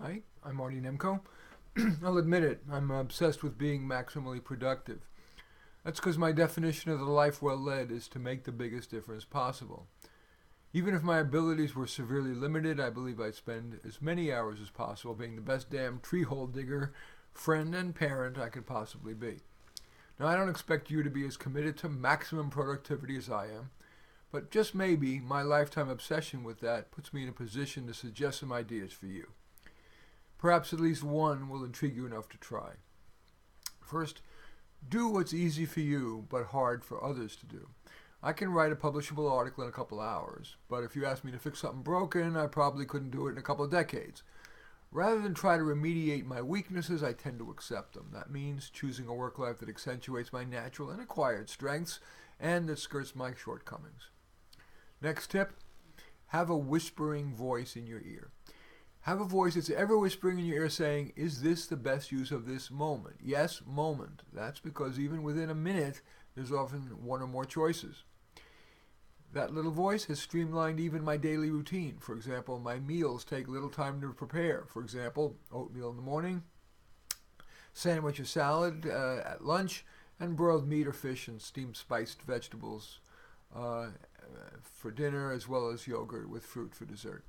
Hi, I'm Marty Nemko. I'll admit it, I'm obsessed with being maximally productive. That's because my definition of the life well led is to make the biggest difference possible. Even if my abilities were severely limited, I believe I'd spend as many hours as possible being the best damn tree hole digger, friend, and parent I could possibly be. Now, I don't expect you to be as committed to maximum productivity as I am, but just maybe my lifetime obsession with that puts me in a position to suggest some ideas for you. Perhaps at least one will intrigue you enough to try. First, do what's easy for you but hard for others to do. I can write a publishable article in a couple hours, but if you asked me to fix something broken, I probably couldn't do it in a couple of decades. Rather than try to remediate my weaknesses, I tend to accept them. That means choosing a work life that accentuates my natural and acquired strengths and that skirts my shortcomings. Next tip, have a whispering voice in your ear. Have a voice that's ever whispering in your ear saying, is this the best use of this moment? Yes, moment. That's because even within a minute, there's often one or more choices. That little voice has streamlined even my daily routine. For example, my meals take little time to prepare. For example, oatmeal in the morning, sandwich or salad at lunch, and broiled meat or fish and steamed spiced vegetables for dinner, as well as yogurt with fruit for dessert.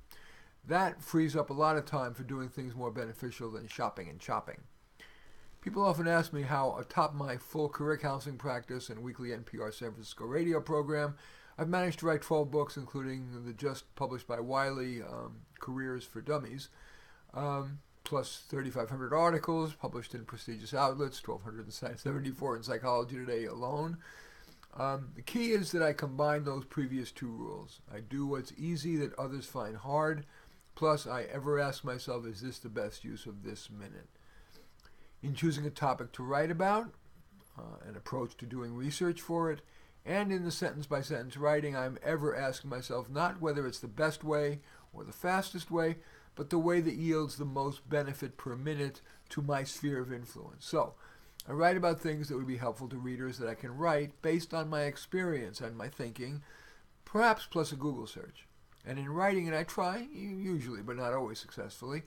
That frees up a lot of time for doing things more beneficial than shopping and chopping. People often ask me how, atop my full career counseling practice and weekly NPR San Francisco radio program, I've managed to write 12 books, including the just published by Wiley, Careers for Dummies, plus 3,500 articles published in prestigious outlets, 1,274 in Psychology Today alone. The key is that I combine those previous two rules. I do what's easy that others find hard, plus I ever ask myself, is this the best use of this minute? In choosing a topic to write about, an approach to doing research for it, and in the sentence-by-sentence writing, I'm ever asking myself not whether it's the best way or the fastest way, but the way that yields the most benefit per minute to my sphere of influence. So, I write about things that would be helpful to readers that I can write based on my experience and my thinking, perhaps plus a Google search. And in writing it, I try, usually but not always successfully,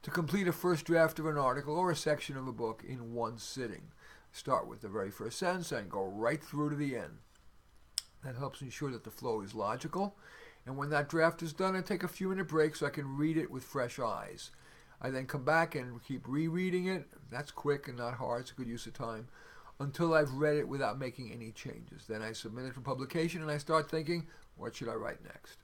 to complete a first draft of an article or a section of a book in one sitting. Start with the very first sentence and go right through to the end. That helps ensure that the flow is logical, and when that draft is done, I take a few-minute break so I can read it with fresh eyes. I then come back and keep rereading it. That's quick and not hard. It's a good use of time. Until I've read it without making any changes. Then I submit it for publication and I start thinking, what should I write next?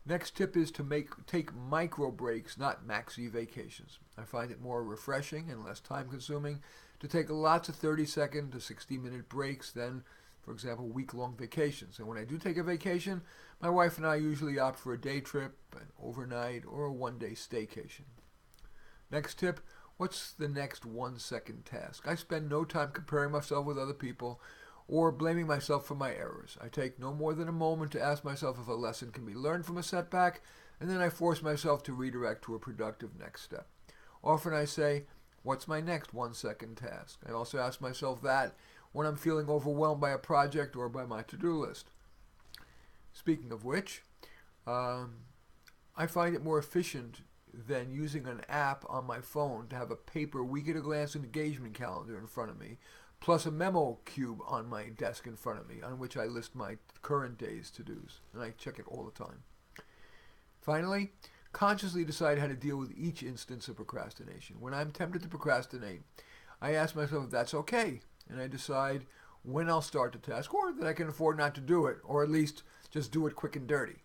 Next tip is to take micro breaks, not maxi vacations. I find it more refreshing and less time consuming to take lots of 30-second to 60-minute breaks than, for example, week-long vacations. And when I do take a vacation, my wife and I usually opt for a day trip, an overnight, or a one-day staycation. Next tip, what's the next 1-second task? I spend no time comparing myself with other people or blaming myself for my errors. I take no more than a moment to ask myself if a lesson can be learned from a setback, and then I force myself to redirect to a productive next step. Often I say, what's my next 1-second task? I also ask myself that when I'm feeling overwhelmed by a project or by my to-do list. Speaking of which, I find it more efficient than using an app on my phone to have a paper week-at-a-glance engagement calendar in front of me, plus a memo cube on my desk in front of me on which I list my current day's to-dos, and I check it all the time. Finally, consciously decide how to deal with each instance of procrastination. When I'm tempted to procrastinate, I ask myself if that's okay, and I decide when I'll start the task, or that I can afford not to do it, or at least just do it quick and dirty.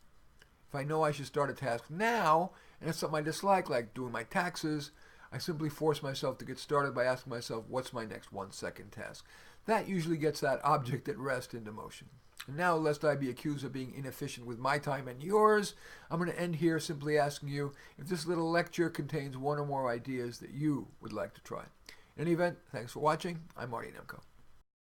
If I know I should start a task now, and it's something I dislike, like doing my taxes, I simply force myself to get started by asking myself, what's my next 1-second task? That usually gets that object at rest into motion. And now, lest I be accused of being inefficient with my time and yours, I'm going to end here simply asking you if this little lecture contains one or more ideas that you would like to try. In any event, thanks for watching. I'm Marty Nemko.